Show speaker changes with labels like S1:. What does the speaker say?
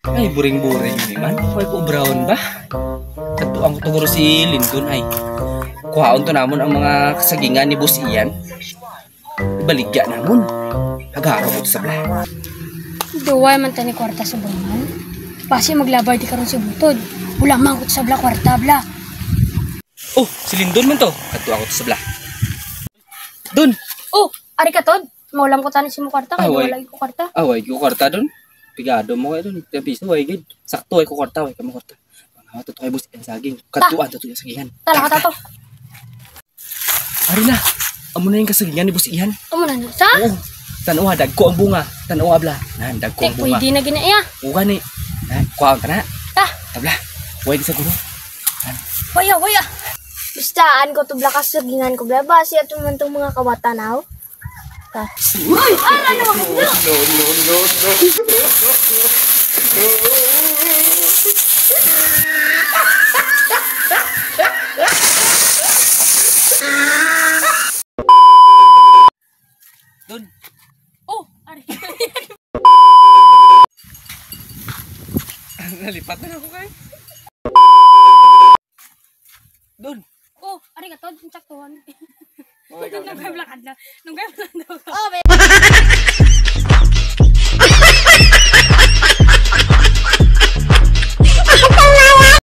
S1: Ay, buring-buring ni man. Huwag ko brown ba? Katuang ko tunguro si Lindon ay. Kuhaon to namon ang mga kasagingan ni Boss Ian. Ibaligya namon. Hagaro ko sa blah.
S2: Duway man tani kwarta sa bungan. Pasi maglabay di karon si butod. Ulang mangkot sa blah kwarta blah.
S1: Oh, si Lindon man to. Katuang ko sa blah. Dun!
S2: Oh, ari ka tod. Maulam ko tani si mo kwarta kay
S1: Away.
S2: wala ko kwarta.
S1: Away ko kwarta dun. Pigado mo kayo dun. Tapos, way gid. Sakto ay ko kwarta. Way ka mo kwarta. Mga to kay Boss Ian saging. Katuan to yung sagingan.
S2: Tala ka to.
S1: Ari na. Amo na yung kasagingan ni Boss Ian.
S2: Amo na sa?
S1: Oo. Tanawa, dagko ang bunga. Tanawa, bla. Nan, dagko ang bunga.
S2: Pwede na ginaya.
S1: Oo gani. Kuhaan ka na.
S2: Ta.
S1: Tabla. Huwag sa guro.
S2: Waya, waya. Bistaan ko to blakas sa gingan ko bla basi at tong mga kawata now. Ta. Uy, ano?
S1: No. Dun.
S2: Oh, ari.
S1: Nalipat na ako kay. Dun.
S2: Oh, ari ka tod saktuhan.
S1: Oh my God.
S2: Nung kay blakad na. Nung kay blakad na. Oh,